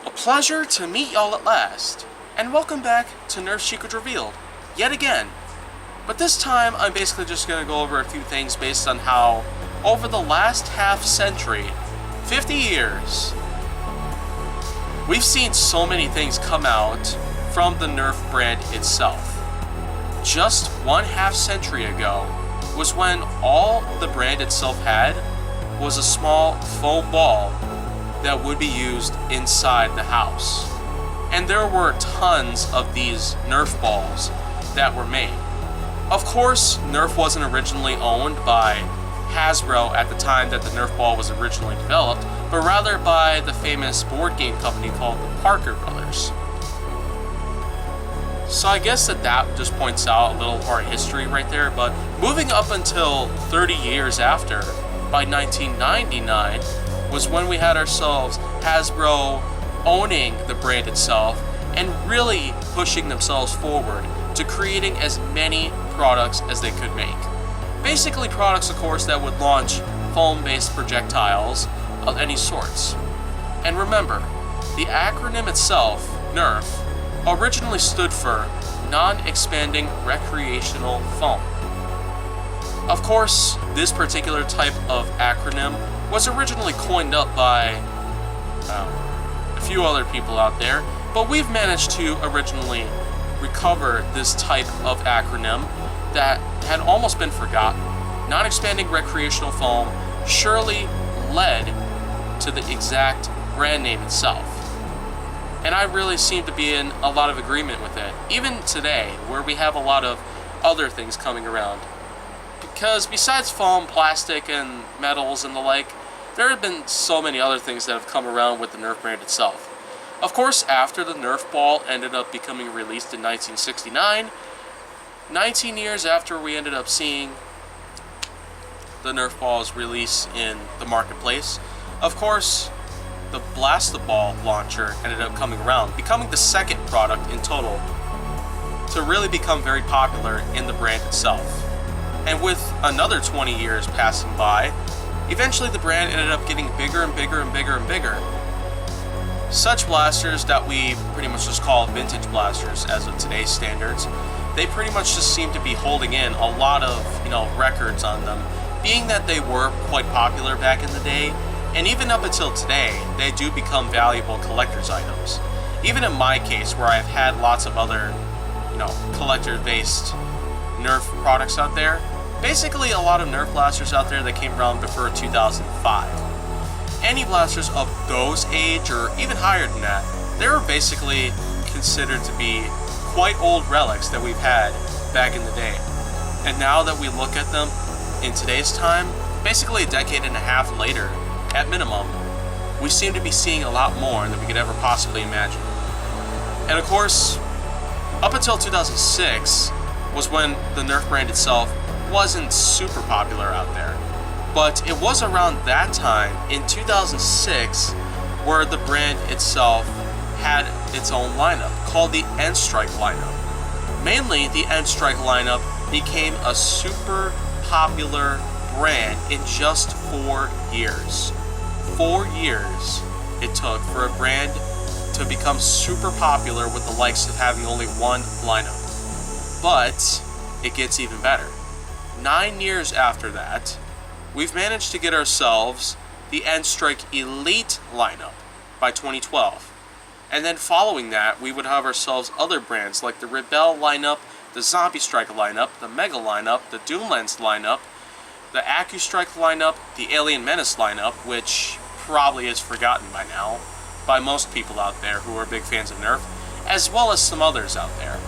A pleasure to meet y'all at last, and welcome back to Nerf Secrets Revealed, yet again. But this time, I'm basically just going to go over a few things based on how, over the last half century, 50 years, we've seen so many things come out from the Nerf brand itself. Just one half century ago was when all the brand itself had was a small foam ball that would be used inside the house. And there were tons of these Nerf balls that were made. Of course, Nerf wasn't originally owned by Hasbro at the time that the Nerf ball was originally developed, but rather by the famous board game company called the Parker Brothers. So I guess that just points out a little of our history right there, but moving up until 30 years after, by 1999, was when we had ourselves Hasbro owning the brand itself and really pushing themselves forward to creating as many products as they could make. Basically products, of course, that would launch foam-based projectiles of any sorts. And remember, the acronym itself, NERF, originally stood for Non-Expanding Recreational Foam. Of course, this particular type of acronym was originally coined up by a few other people out there, but we've managed to originally recover this type of acronym that had almost been forgotten. Non-expanding recreational foam surely led to the exact brand name itself. And I really seem to be in a lot of agreement with it, even today, where we have a lot of other things coming around. Because besides foam, plastic, and metals and the like, there have been so many other things that have come around with the Nerf brand itself. Of course, after the Nerf ball ended up becoming released in 1969, 19 years after we ended up seeing the Nerf ball's release in the marketplace, of course, the Blast-the-Ball launcher ended up coming around, becoming the second product in total to really become very popular in the brand itself. And with another 20 years passing by, eventually the brand ended up getting bigger and bigger and bigger and bigger. Such blasters that we pretty much just call vintage blasters as of today's standards, they pretty much just seem to be holding in a lot of, records on them, being that they were quite popular back in the day, and even up until today, they do become valuable collector's items. Even in my case, where I've had lots of other, collector-based Nerf products out there, basically a lot of Nerf blasters out there that came around before 2005. Any blasters of those age, or even higher than that, they were basically considered to be quite old relics that we've had back in the day. And now that we look at them in today's time, basically a decade and a half later, at minimum, we seem to be seeing a lot more than we could ever possibly imagine. And of course, up until 2006 was when the Nerf brand itself wasn't super popular out there. But it was around that time, in 2006, where the brand itself had its own lineup, called the N-Strike lineup. Mainly, the N-Strike lineup became a super popular brand in just 4 years. 4 years it took for a brand to become super popular with the likes of having only one lineup. But it gets even better. 9 years after that, we've managed to get ourselves the N-Strike Elite lineup by 2012. And then following that, we would have ourselves other brands like the Rebel lineup, the Zombie Strike lineup, the Mega lineup, the Doom Lens lineup, the AccuStrike lineup, the Alien Menace lineup, which probably is forgotten by now by most people out there who are big fans of Nerf, as well as some others out there.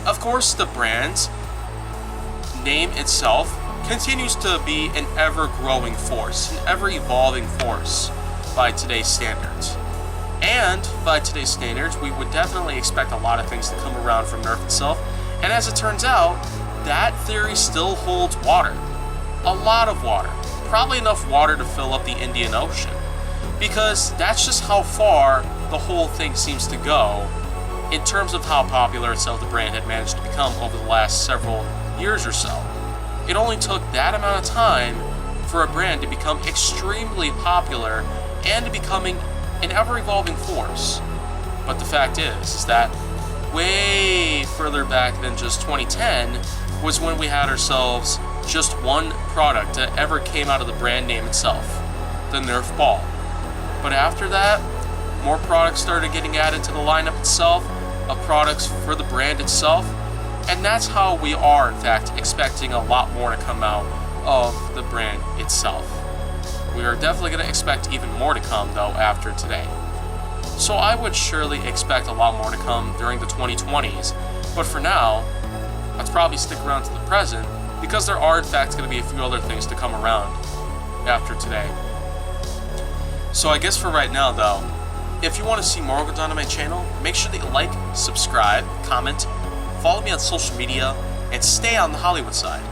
Of course, the brand's name itself continues to be an ever-growing force, an ever-evolving force by today's standards. And by today's standards, we would definitely expect a lot of things to come around from Nerf itself, and as it turns out, that theory still holds water. A lot of water. Probably enough water to fill up the Indian Ocean. Because that's just how far the whole thing seems to go in terms of how popular itself the brand had managed to become over the last several years or so. It only took that amount of time for a brand to become extremely popular and to becoming an ever-evolving force. But the fact is that way further back than just 2010 was when we had ourselves just one product that ever came out of the brand name itself, the Nerf ball. But after that, more products started getting added to the lineup itself, of products for the brand itself, and that's how we are, in fact, expecting a lot more to come out of the brand itself. We are definitely going to expect even more to come, though, after today. So I would surely expect a lot more to come during the 2020s, but for now, let's probably stick around to the present, because there are, in fact, going to be a few other things to come around after today. So I guess for right now, though, if you want to see more going on my channel, make sure that you like, subscribe, comment, follow me on social media, and stay on the Hollywood side.